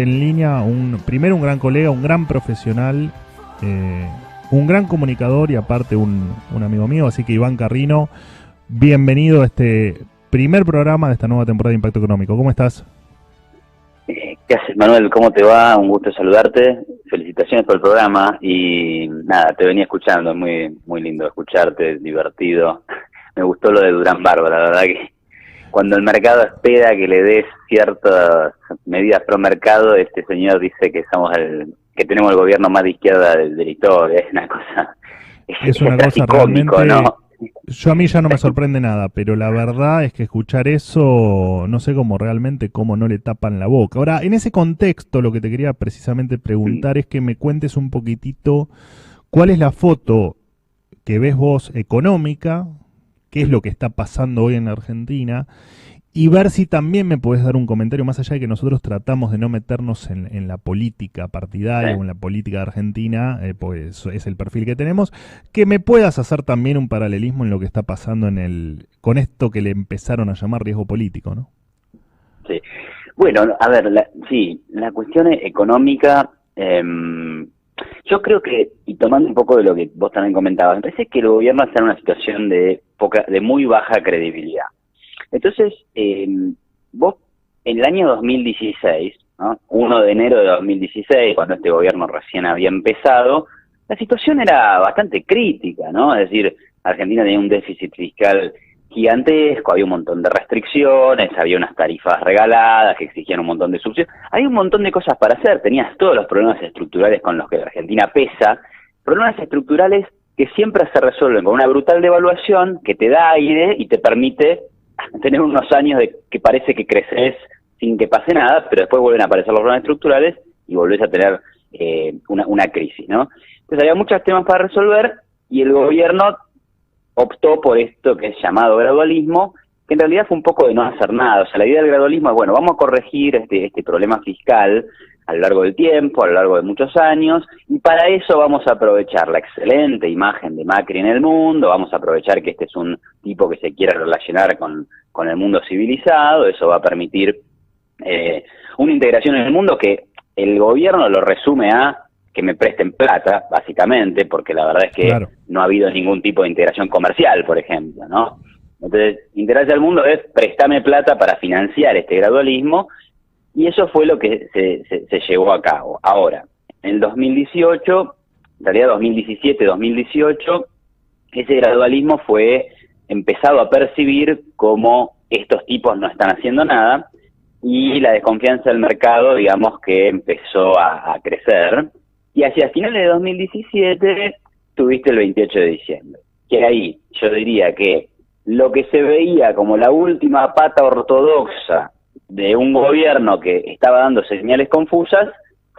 En línea, primero un gran colega, un gran profesional, un gran comunicador y aparte un amigo mío, así que Iván Carrino, bienvenido a este primer programa de esta nueva temporada de Impacto Económico. ¿Cómo estás? ¿Qué haces, Manuel? ¿Cómo te va? Un gusto saludarte. Felicitaciones por el programa y nada, te venía escuchando, muy lindo escucharte, divertido. Me gustó lo de Durán Barba, la verdad que cuando el mercado espera que le des ciertas medidas pro mercado, este señor dice que que tenemos el gobierno más de izquierda de la historia. Es una cosa, es una cosa tragicómico, realmente, ¿no? a mí ya no me sorprende nada, pero la verdad es que escuchar eso, no sé cómo realmente, cómo no le tapan la boca. Ahora, en ese contexto, lo que te quería precisamente preguntar es que me cuentes un poquitito cuál es la foto que ves vos económica, qué es lo que está pasando hoy en la Argentina, y ver si también me podés dar un comentario, más allá de que nosotros tratamos de no meternos en la política partidaria o en la política de Argentina, pues es el perfil que tenemos, que me puedas hacer también un paralelismo en lo que está pasando con esto que le empezaron a llamar riesgo político, ¿no? Sí. Bueno, a ver, la cuestión económica, yo creo que, y tomando un poco de lo que vos también comentabas, me parece que el gobierno está en una situación de muy baja credibilidad. Entonces, vos, en el año 2016, ¿no? 1 de enero de 2016, cuando este gobierno recién había empezado, la situación era bastante crítica, ¿no? Es decir, Argentina tenía un déficit fiscal gigantesco, había un montón de restricciones, había unas tarifas regaladas que exigían un montón de subsidios, hay un montón de cosas para hacer, tenías todos los problemas estructurales con los que la Argentina pesa, problemas estructurales que siempre se resuelven con una brutal devaluación que te da aire y te permite tener unos años de que parece que creces sin que pase nada, pero después vuelven a aparecer los problemas estructurales y volvés a tener una crisis, ¿no? Entonces había muchos temas para resolver y el gobierno optó por esto que es llamado gradualismo, que en realidad fue un poco de no hacer nada. O sea, la idea del gradualismo es, bueno, vamos a corregir este problema fiscal a lo largo del tiempo, a lo largo de muchos años, y para eso vamos a aprovechar la excelente imagen de Macri en el mundo, vamos a aprovechar que este es un tipo que se quiere relacionar con el mundo civilizado, eso va a permitir una integración en el mundo que el gobierno lo resume a que me presten plata, básicamente, porque la verdad es que claro, no ha habido ningún tipo de integración comercial, por ejemplo, ¿no? Entonces, integrarse al mundo es préstame plata para financiar este gradualismo, y eso fue lo que se llevó a cabo. Ahora, en el 2018, en realidad 2017, 2018, ese gradualismo fue empezado a percibir como estos tipos no están haciendo nada, y la desconfianza del mercado, digamos que empezó a crecer, y hacia finales de 2017 tuviste el 28 de diciembre, que ahí yo diría que lo que se veía como la última pata ortodoxa de un gobierno que estaba dando señales confusas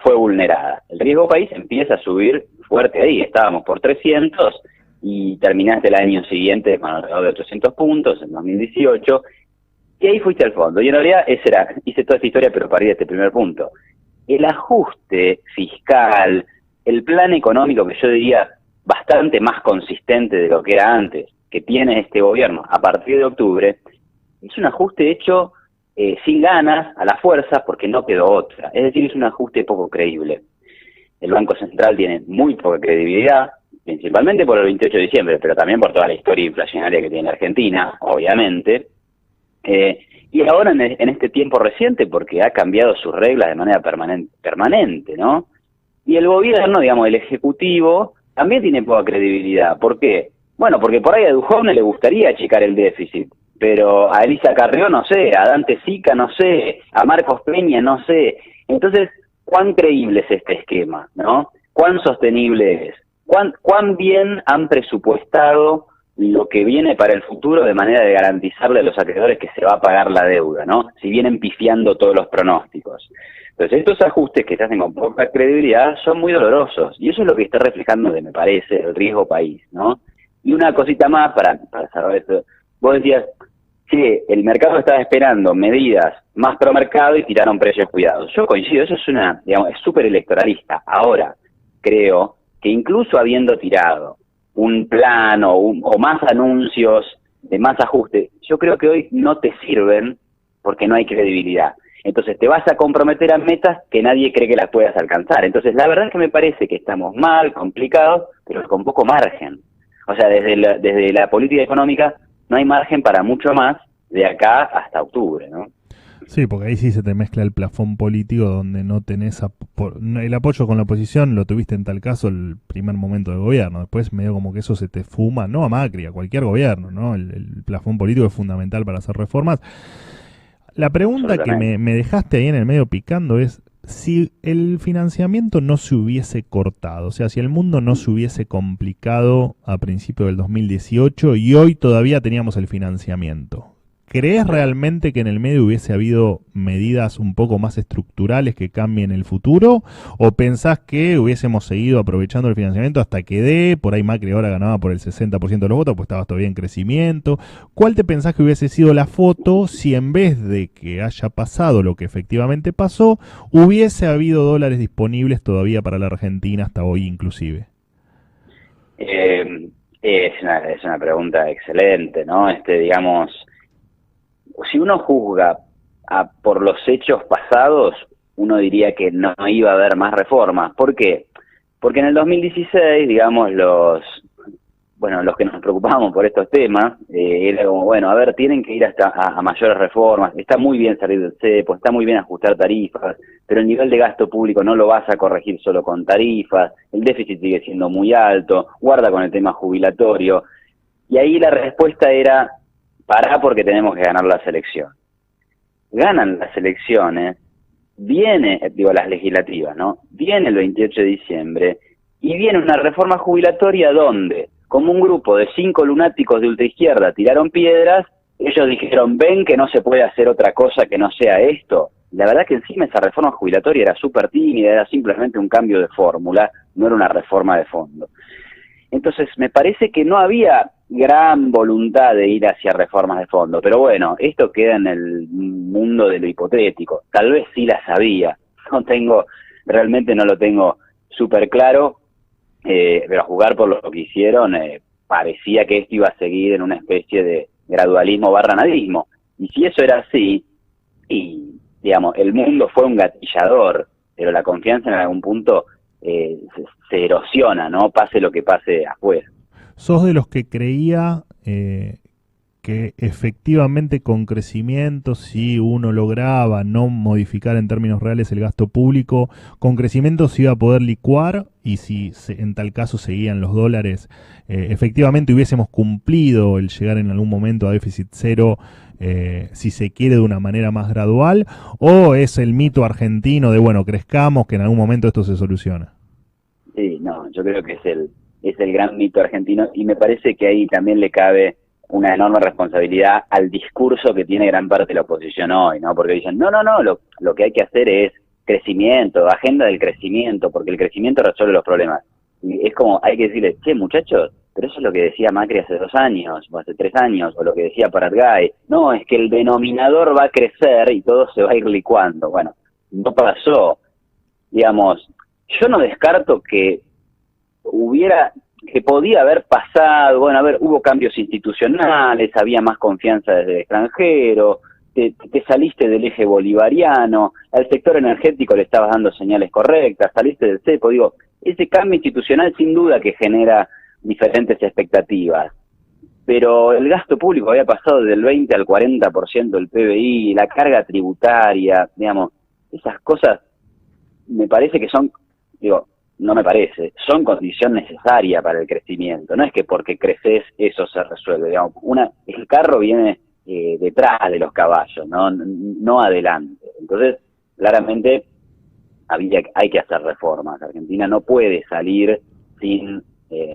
fue vulnerada. El riesgo país empieza a subir fuerte ahí, estábamos por 300 y terminaste el año siguiente con alrededor de 800 puntos, en 2018, y ahí fuiste al fondo. Y en realidad hice toda esta historia, pero para ir a este primer punto. El ajuste fiscal, el plan económico que yo diría bastante más consistente de lo que era antes, que tiene este gobierno a partir de octubre, es un ajuste hecho sin ganas, a la fuerza, porque no quedó otra. Es decir, es un ajuste poco creíble. El Banco Central tiene muy poca credibilidad, principalmente por el 28 de diciembre, pero también por toda la historia inflacionaria que tiene Argentina, obviamente. Y ahora en este tiempo reciente, porque ha cambiado sus reglas de manera permanente, ¿no? Y el gobierno, digamos, el Ejecutivo, también tiene poca credibilidad. ¿Por qué? Bueno, porque por ahí a Dujovne le gustaría achicar el déficit, pero a Elisa Carrió no sé, a Dante Sica no sé, a Marcos Peña no sé. Entonces, ¿cuán creíble es este esquema, no? ¿Cuán sostenible es? ¿Cuán bien han presupuestado lo que viene para el futuro de manera de garantizarle a los acreedores que se va a pagar la deuda, ¿no? Si vienen pifiando todos los pronósticos. Entonces, estos ajustes que se hacen con poca credibilidad son muy dolorosos, y eso es lo que está reflejando, me parece, el riesgo país, ¿no? Y una cosita más para saber esto. Vos decías, sí, el mercado estaba esperando medidas más pro mercado y tiraron precios cuidados. Yo coincido, eso es es súper electoralista. Ahora, creo que incluso habiendo tirado un plan o más anuncios de más ajuste, yo creo que hoy no te sirven porque no hay credibilidad. Entonces te vas a comprometer a metas que nadie cree que las puedas alcanzar. Entonces la verdad es que me parece que estamos mal, complicados, pero con poco margen. O sea, desde la política económica no hay margen para mucho más de acá hasta octubre, ¿no? Sí, porque ahí sí se te mezcla el plafón político donde no tenés el apoyo con la oposición, lo tuviste en tal caso el primer momento del gobierno, después medio como que eso se te fuma, no a Macri, a cualquier gobierno, ¿no? El plafón político es fundamental para hacer reformas. La pregunta que me dejaste ahí en el medio picando es si el financiamiento no se hubiese cortado, o sea, si el mundo no se hubiese complicado a principios del 2018 y hoy todavía teníamos el financiamiento. ¿Crees realmente que en el medio hubiese habido medidas un poco más estructurales que cambien el futuro? ¿O pensás que hubiésemos seguido aprovechando el financiamiento hasta que por ahí Macri ahora ganaba por el 60% de los votos, pues estabas todavía en crecimiento? ¿Cuál te pensás que hubiese sido la foto si en vez de que haya pasado lo que efectivamente pasó, hubiese habido dólares disponibles todavía para la Argentina hasta hoy inclusive? Es una pregunta excelente, ¿no? Digamos, si uno juzga por los hechos pasados, uno diría que no iba a haber más reformas. ¿Por qué? Porque en el 2016, digamos, los que nos preocupábamos por estos temas, era como, bueno, a ver, tienen que ir hasta a mayores reformas, está muy bien salir del cepo, está muy bien ajustar tarifas, pero el nivel de gasto público no lo vas a corregir solo con tarifas, el déficit sigue siendo muy alto, guarda con el tema jubilatorio, y ahí la respuesta era, pará porque tenemos que ganar las elecciones. Ganan las elecciones, las legislativas, ¿no? Viene el 28 de diciembre y viene una reforma jubilatoria donde, como un grupo de 5 lunáticos de ultraizquierda tiraron piedras, ellos dijeron, ven que no se puede hacer otra cosa que no sea esto. La verdad que encima esa reforma jubilatoria era súper tímida, era simplemente un cambio de fórmula, no era una reforma de fondo. Entonces me parece que no había gran voluntad de ir hacia reformas de fondo, pero bueno, esto queda en el mundo de lo hipotético, tal vez sí las había, realmente no lo tengo súper claro, pero a jugar por lo que hicieron, parecía que esto iba a seguir en una especie de gradualismo / nadismo, y si eso era así, y digamos, el mundo fue un gatillador, pero la confianza en algún punto se erosiona, ¿no? Pase lo que pase afuera. ¿Sos de los que creía que efectivamente con crecimiento, si uno lograba no modificar en términos reales el gasto público, con crecimiento se iba a poder licuar y si en tal caso seguían los dólares, efectivamente hubiésemos cumplido el llegar en algún momento a déficit cero, si se quiere de una manera más gradual, o es el mito argentino de, bueno, crezcamos, que en algún momento esto se soluciona? Sí, no, yo creo que es el gran mito argentino y me parece que ahí también le cabe una enorme responsabilidad al discurso que tiene gran parte de la oposición hoy, ¿no? Porque dicen, no, lo que hay que hacer es crecimiento, agenda del crecimiento, porque el crecimiento resuelve los problemas. Y es como, hay que decirle, che, muchachos, pero eso es lo que decía Macri hace 2 años, o hace 3 años, o lo que decía Prat-Gay. No, es que el denominador va a crecer y todo se va a ir licuando. Bueno, no pasó. Digamos, yo no descarto que podía haber pasado, bueno, a ver, hubo cambios institucionales, había más confianza desde el extranjero, te saliste del eje bolivariano, al sector energético le estabas dando señales correctas, saliste del cepo, digo, ese cambio institucional sin duda que genera diferentes expectativas, pero el gasto público había pasado del 20 al 40% del PBI, la carga tributaria, digamos, esas cosas me parece que son, no me parece, son condición necesaria para el crecimiento, no es que porque creces eso se resuelve, digamos, el carro viene detrás de los caballos, no adelante, entonces claramente hay que hacer reformas, Argentina no puede salir sin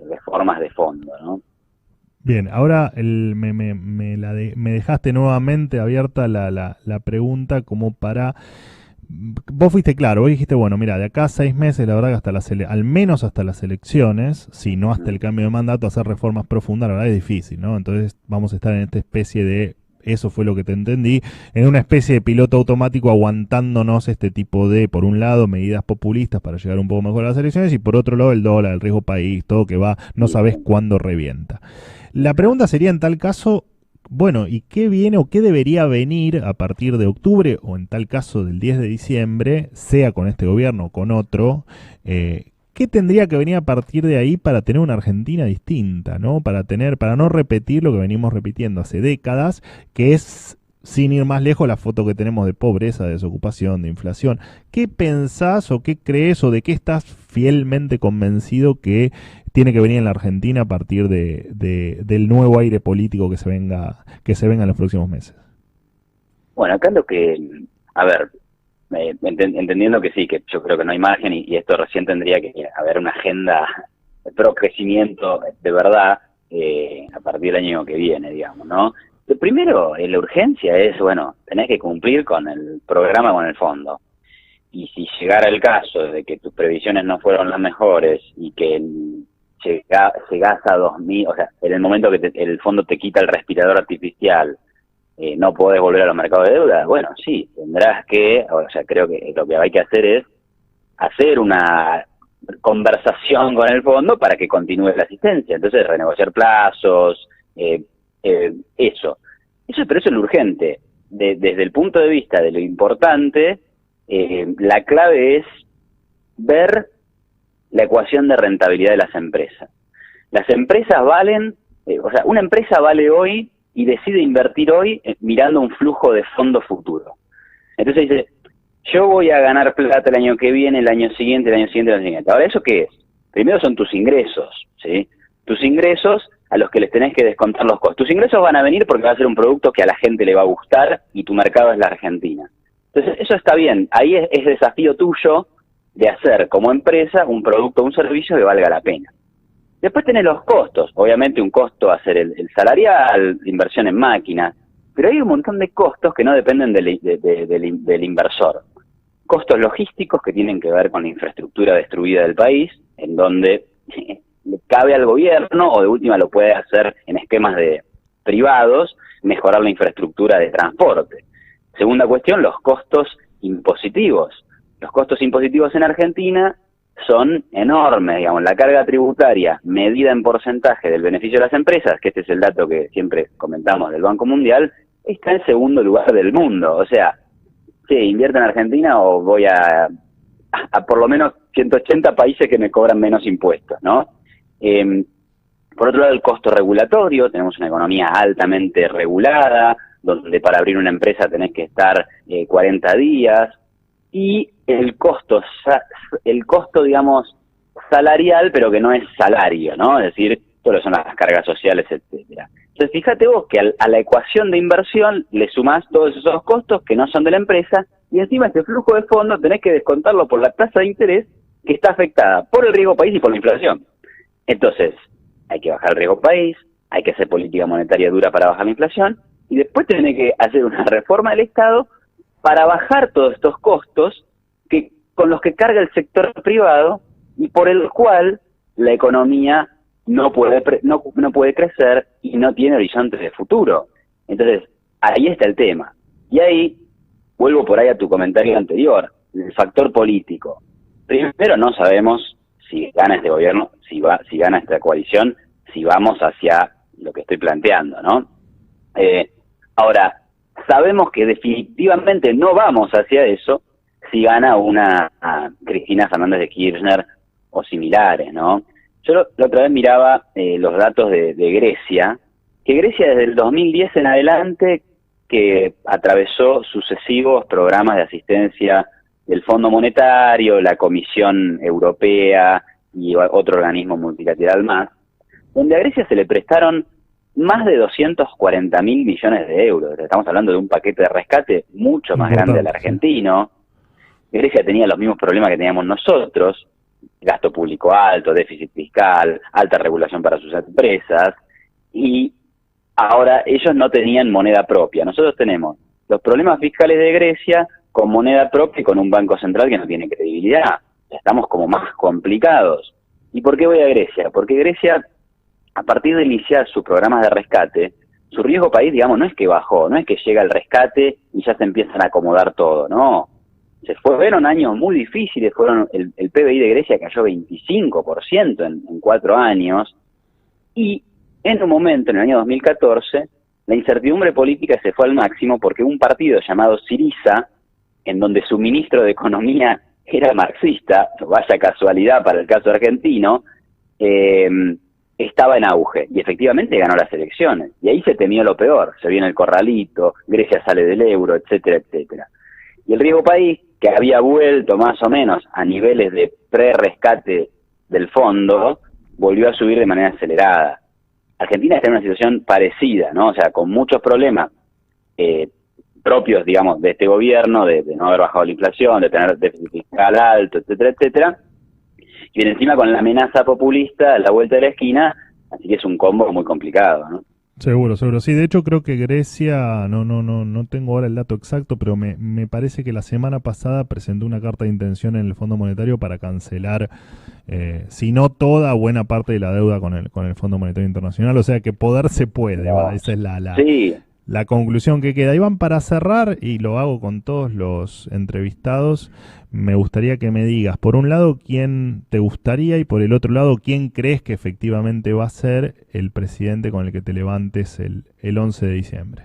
reformas de fondo, ¿no? Bien, ahora me dejaste nuevamente abierta la pregunta como para... Vos fuiste claro, vos dijiste, bueno, mira, de acá a 6 meses, la verdad que al menos hasta las elecciones, si no hasta el cambio de mandato, hacer reformas profundas, la verdad es difícil, ¿no? Entonces vamos a estar en esta especie de, eso fue lo que te entendí, en una especie de piloto automático aguantándonos este tipo de, por un lado, medidas populistas para llegar un poco mejor a las elecciones y por otro lado el dólar, el riesgo país, todo que va, no sabés cuándo revienta. La pregunta sería en tal caso, bueno, ¿y qué viene o qué debería venir a partir de octubre o en tal caso del 10 de diciembre, sea con este gobierno o con otro? ¿Qué tendría que venir a partir de ahí para tener una Argentina distinta, ¿no? Para no repetir lo que venimos repitiendo hace décadas, que es, sin ir más lejos, la foto que tenemos de pobreza, de desocupación, de inflación. ¿Qué pensás o qué crees o de qué estás fielmente convencido que tiene que venir en la Argentina a partir del nuevo aire político que se venga en los próximos meses? Bueno, acá lo que, a ver, entendiendo que sí, que yo creo que no hay margen y esto recién tendría que haber una agenda pro crecimiento de verdad a partir del año que viene, digamos, ¿no? Lo primero, la urgencia es, bueno, tenés que cumplir con el programa, con el fondo. Y si llegara el caso de que tus previsiones no fueron las mejores y que llegás a 2000, o sea, en el momento que el fondo te quita el respirador artificial, no podés volver a los mercados de deuda, bueno, sí, tendrás que, o sea, creo que lo que hay que hacer es hacer una conversación con el fondo para que continúe la asistencia. Entonces, renegociar plazos, eso. Pero eso es lo urgente. Desde el punto de vista de lo importante, la clave es ver la ecuación de rentabilidad de las empresas. Las empresas valen, o sea, una empresa vale hoy y decide invertir hoy mirando un flujo de fondo futuro. Entonces dice, yo voy a ganar plata el año que viene, el año siguiente, el año siguiente, el año siguiente. Ahora, ¿eso qué es? Primero son tus ingresos, ¿sí? Tus ingresos a los que les tenés que descontar los costos. Tus ingresos van a venir porque va a ser un producto que a la gente le va a gustar y tu mercado es la Argentina. Entonces, eso está bien. Ahí es desafío tuyo de hacer como empresa un producto o un servicio que valga la pena. Después tenés los costos. Obviamente un costo va a ser el salarial, inversión en máquinas, pero hay un montón de costos que no dependen del inversor. Costos logísticos que tienen que ver con la infraestructura destruida del país, en donde le cabe al gobierno, o de última lo puede hacer en esquemas de privados, mejorar la infraestructura de transporte. Segunda cuestión, los costos impositivos. Los costos impositivos en Argentina son enormes, digamos, la carga tributaria medida en porcentaje del beneficio de las empresas, que este es el dato que siempre comentamos del Banco Mundial, está en segundo lugar del mundo. O sea, ¿qué, invierto en Argentina o voy a por lo menos 180 países que me cobran menos impuestos, ¿no? Por otro lado, el costo regulatorio, tenemos una economía altamente regulada, donde para abrir una empresa tenés que estar 40 días, y el costo, digamos, salarial, pero que no es salario, ¿no? Es decir, todo lo que son las cargas sociales, etcétera. Entonces, fíjate vos que a la ecuación de inversión le sumás todos esos costos que no son de la empresa, y encima este flujo de fondos tenés que descontarlo por la tasa de interés que está afectada por el riesgo país y por la inflación. Entonces, hay que bajar el riesgo país, hay que hacer política monetaria dura para bajar la inflación, y después tenés que hacer una reforma del Estado para bajar todos estos costos con los que carga el sector privado y por el cual la economía no puede crecer y no tiene horizontes de futuro. Entonces, ahí está el tema. Y ahí, vuelvo por ahí a tu comentario anterior, el factor político. Primero, no sabemos si gana este gobierno, si gana esta coalición, si vamos hacia lo que estoy planteando, ¿no? Ahora, sabemos que definitivamente no vamos hacia eso si gana una Cristina Fernández de Kirchner o similares, ¿no? Yo la otra vez miraba los datos de Grecia, que Grecia desde el 2010 en adelante, que atravesó sucesivos programas de asistencia del Fondo Monetario, la Comisión Europea y otro organismo multilateral más, donde a Grecia se le prestaron más de 240.000 millones de euros. Estamos hablando de un paquete de rescate mucho más grande al argentino. Grecia tenía los mismos problemas que teníamos nosotros, gasto público alto, déficit fiscal, alta regulación para sus empresas, y ahora ellos no tenían moneda propia. Nosotros tenemos los problemas fiscales de Grecia con moneda propia y con un banco central que no tiene credibilidad. Estamos como más complicados. ¿Y por qué voy a Grecia? Porque Grecia, a partir de iniciar sus programas de rescate, su riesgo país, digamos, no es que bajó, no es que llega el rescate y ya se empiezan a acomodar todo, no. Fueron años muy difíciles, el PBI de Grecia cayó 25% en 4 años, y en un momento, en el año 2014, la incertidumbre política se fue al máximo porque un partido llamado Syriza, en donde su ministro de Economía era marxista, vaya casualidad para el caso argentino, estaba en auge y efectivamente ganó las elecciones. Y ahí se temió lo peor, se viene el corralito, Grecia sale del euro, etcétera, etcétera. Y el riesgo país, que había vuelto más o menos a niveles de pre-rescate del fondo, volvió a subir de manera acelerada. Argentina está en una situación parecida, ¿no? O sea, con muchos problemas propios, digamos, de este gobierno, de no haber bajado la inflación, de tener déficit fiscal alto, etcétera, etcétera. Y viene encima con la amenaza populista a la vuelta de la esquina, así que es un combo muy complicado, ¿no? Seguro, seguro. Sí, de hecho creo que Grecia, no tengo ahora el dato exacto, pero me parece que la semana pasada presentó una carta de intención en el Fondo Monetario para cancelar, si no toda, buena parte de la deuda con el Fondo Monetario Internacional. O sea que poder se puede, va. Esa es Sí. la conclusión que queda. Iván, para cerrar, y lo hago con todos los entrevistados, me gustaría que me digas, por un lado, quién te gustaría y por el otro lado, quién crees que efectivamente va a ser el presidente con el que te levantes el 11 de diciembre.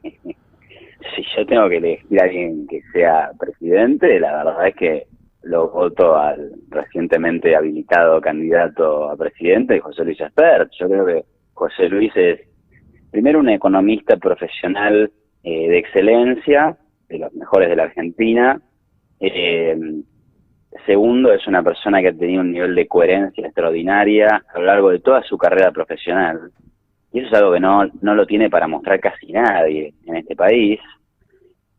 Si yo tengo que elegir a alguien que sea presidente, la verdad es que lo voto al recientemente habilitado candidato a presidente, José Luis Espert. Yo creo que José Luis es, primero, un economista profesional de excelencia, de los mejores de la Argentina. Segundo, es una persona que ha tenido un nivel de coherencia extraordinaria a lo largo de toda su carrera profesional. Y eso es algo que no lo tiene para mostrar casi nadie en este país.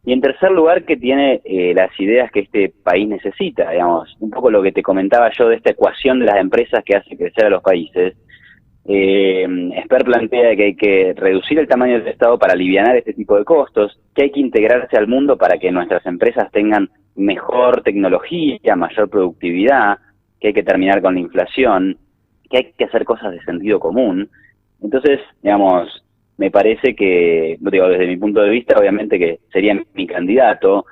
Y en tercer lugar, que tiene las ideas que este país necesita, digamos, un poco lo que te comentaba yo de esta ecuación de las empresas que hace crecer a los países. Esper plantea que hay que reducir el tamaño del Estado para alivianar este tipo de costos, que hay que integrarse al mundo para que nuestras empresas tengan mejor tecnología, mayor productividad, que hay que terminar con la inflación, que hay que hacer cosas de sentido común. Entonces, digamos, me parece que, digo, desde mi punto de vista, obviamente que sería mi candidato.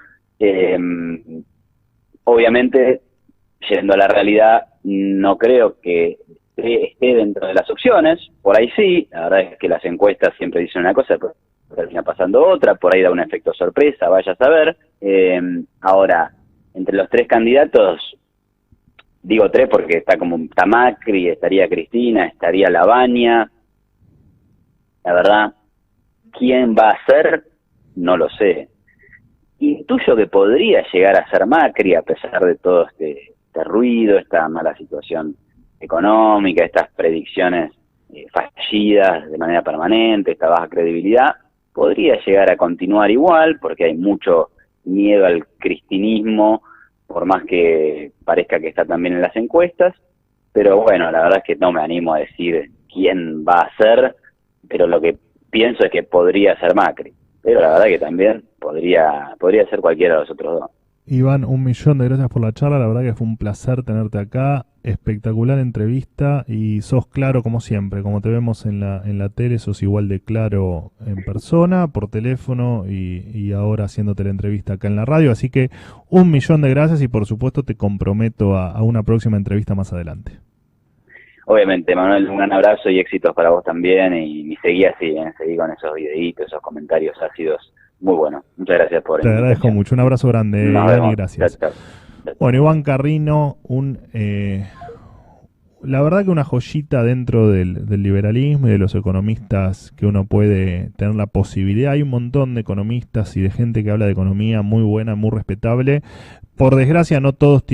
Obviamente, yendo a la realidad, no creo que esté dentro de las opciones. Por ahí sí, la verdad es que las encuestas siempre dicen una cosa, pero termina pasando otra, por ahí da un efecto sorpresa, vaya a saber. Ahora, entre los tres candidatos, digo tres porque está Macri, estaría Cristina, estaría Lavagna. La verdad, ¿quién va a ser? No lo sé. Intuyo que podría llegar a ser Macri, a pesar de todo este ruido, esta mala situación económica, estas predicciones fallidas de manera permanente, esta baja credibilidad. Podría llegar a continuar igual, porque hay mucho miedo al cristinismo, por más que parezca que está también en las encuestas. Pero bueno, la verdad es que no me animo a decir quién va a ser, pero lo que pienso es que podría ser Macri. Pero la verdad que también podría ser cualquiera de los otros dos. Iván, 1.000.000 de gracias por la charla, la verdad que fue un placer tenerte acá, espectacular entrevista y sos claro como siempre, como te vemos en la tele, sos igual de claro en persona, por teléfono y ahora haciéndote la entrevista acá en la radio, así que 1.000.000 de gracias y por supuesto te comprometo a una próxima entrevista más adelante. Obviamente, Manuel, un gran abrazo y éxitos para vos también, y seguí así, seguí con esos videitos, esos comentarios ácidos. Muy bueno. Muchas gracias por Te agradezco mucho. Un abrazo grande, Iván, y gracias. Chao, chao. Bueno, Iván Carrino, la verdad que una joyita dentro del liberalismo y de los economistas que uno puede tener la posibilidad. Hay un montón de economistas y de gente que habla de economía muy buena, muy respetable. Por desgracia, no todos